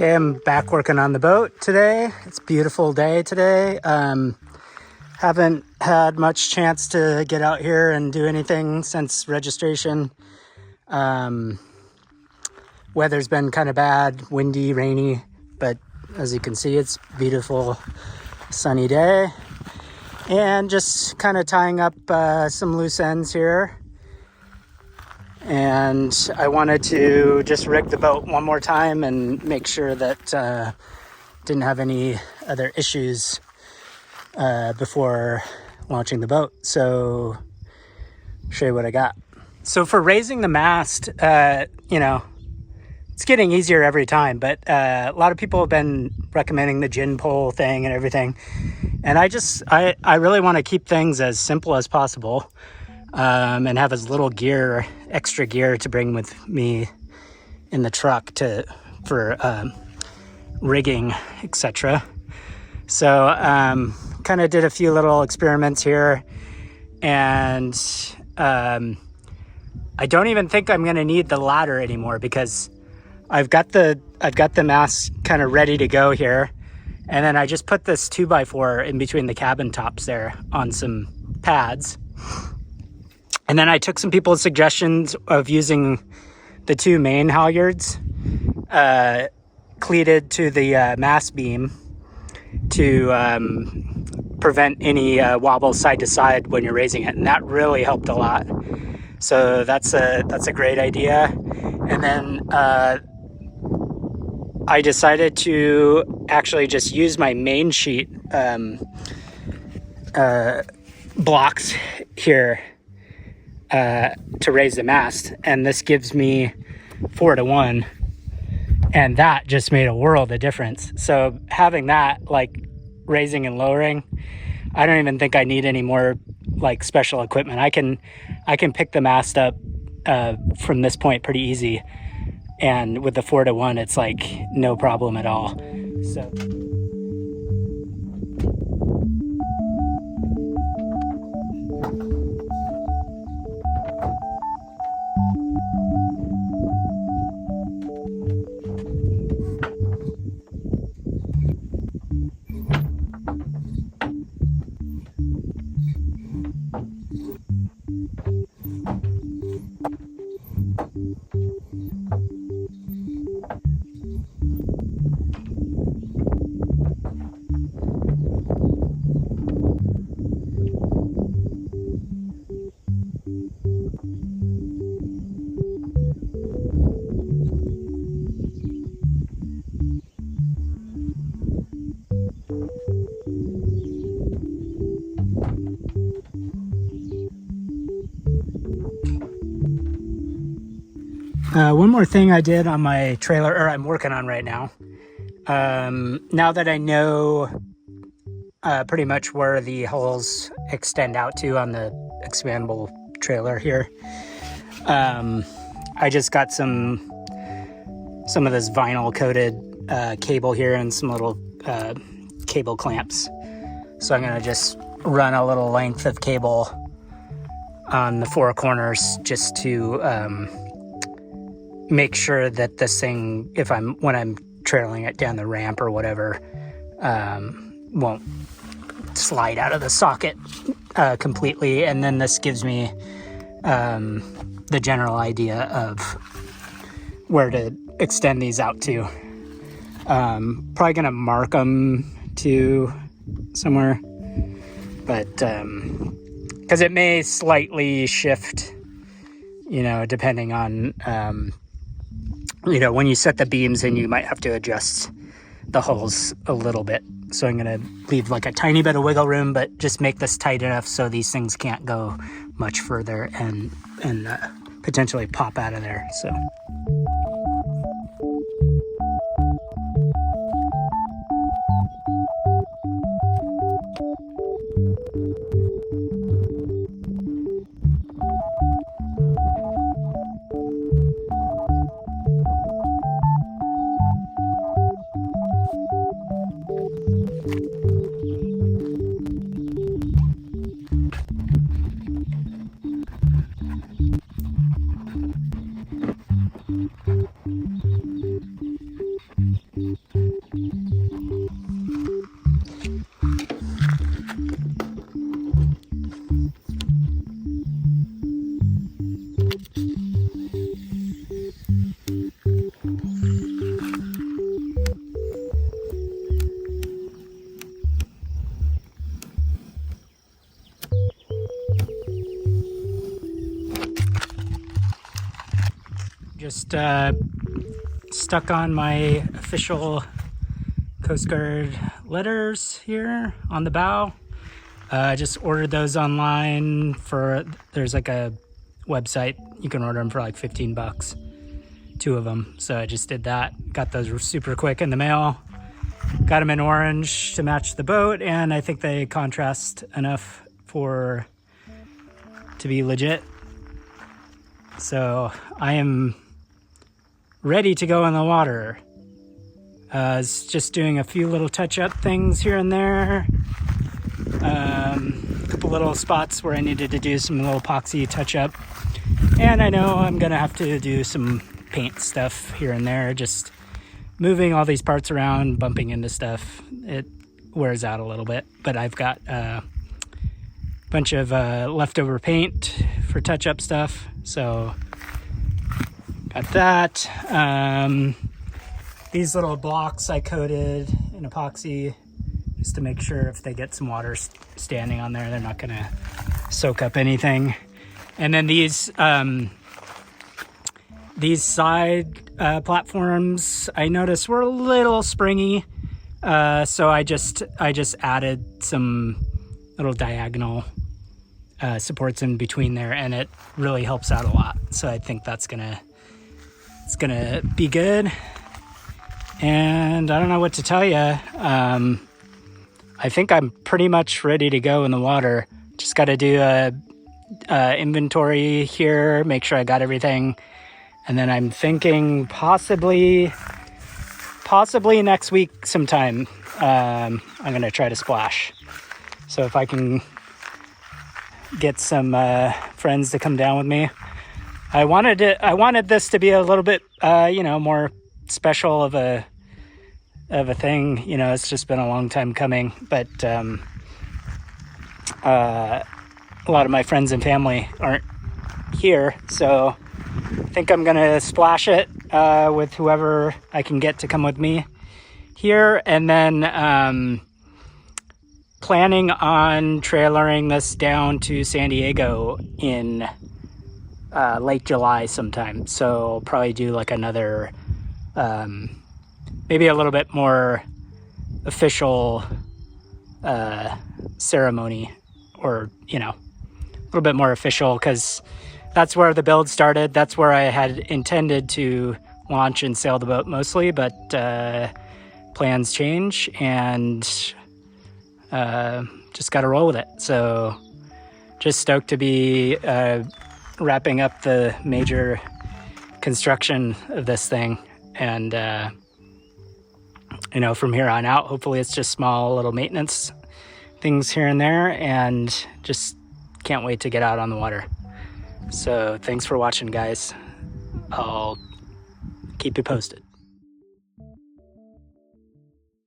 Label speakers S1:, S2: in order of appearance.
S1: Okay, I'm back working on the boat today. It's a beautiful day today. Haven't had much chance to get out here and do anything since registration. Weather's been kind of bad, windy, rainy, but as you can see, it's a beautiful sunny day. And just kind of tying up some loose ends here. And I wanted to just rig the boat one more time and make sure that didn't have any other issues before launching the boat. So show you what I got. So for raising the mast, it's getting easier every time, but a lot of people have been recommending the gin pole thing and everything. And I really want to keep things as simple as possible. And have as little extra gear to bring with me in the truck for rigging, etc. So kind of did a few little experiments here, and I don't even think I'm going to need the ladder anymore because I've got the mast kind of ready to go here, and then I just put this 2x4 in between the cabin tops there on some pads. And then I took some people's suggestions of using the two main halyards cleated to the mast beam to prevent any wobble side to side when you're raising it, and that really helped a lot. So that's a great idea. And then I decided to actually just use my main sheet blocks here to raise the mast, and this gives me 4-to-1, and that just made a world of difference. So having that, like raising and lowering, I don't even think I need any more like special equipment. I can pick the mast up from this point pretty easy, and with the 4-to-1 it's like no problem at all. So one more thing I did on my trailer, or I'm working on right now. Now that I know pretty much where the holes extend out to on the expandable trailer here, I just got some of this vinyl coated cable here and some little cable clamps. So I'm gonna just run a little length of cable on the four corners just to make sure that this thing, when I'm trailing it down the ramp or whatever, won't slide out of the socket completely. And then this gives me the general idea of where to extend these out to. Probably gonna mark them to somewhere, but because it may slightly shift, depending on when you set the beams in, you might have to adjust the holes a little bit. So I'm going to leave like a tiny bit of wiggle room, but just make this tight enough so these things can't go much further and potentially pop out of there. So. Just stuck on my official Coast Guard letters here on the bow. I just ordered those online there's like a website, you can order them for like $15, 2 of them. So I just did that, got those super quick in the mail, got them in orange to match the boat, and I think they contrast enough to be legit. So I am ready to go in the water. It's just doing a few little touch-up things here and there. A couple little spots where I needed to do some little epoxy touch-up. And I know I'm gonna have to do some paint stuff here and there, just moving all these parts around, bumping into stuff. It wears out a little bit, but I've got a bunch of leftover paint for touch-up stuff, so got that. These little blocks I coated in epoxy just to make sure if they get some water standing on there, they're not gonna soak up anything. And then these side platforms I noticed were a little springy, so I just added some little diagonal supports in between there, and it really helps out a lot. So I think it's gonna be good. And I don't know what to tell you. I think I'm pretty much ready to go in the water. Just got to do a inventory here, make sure I got everything, and then I'm thinking possibly next week sometime I'm gonna try to splash. So if I can get some friends to come down with me, I wanted this to be a little bit more special of a thing. It's just been a long time coming, but a lot of my friends and family aren't here, so I think I'm gonna splash it with whoever I can get to come with me here, and then planning on trailering this down to San Diego in late July sometime. So probably do like another maybe a little bit more official ceremony, or a little bit more official, because that's where the build started. That's where I had intended to launch and sail the boat mostly, but plans change, and just got to roll with it. So just stoked to be wrapping up the major construction of this thing, and from here on out, hopefully it's just small little maintenance things here and there, and just can't wait to get out on the water. So thanks for watching, guys. I'll keep you posted.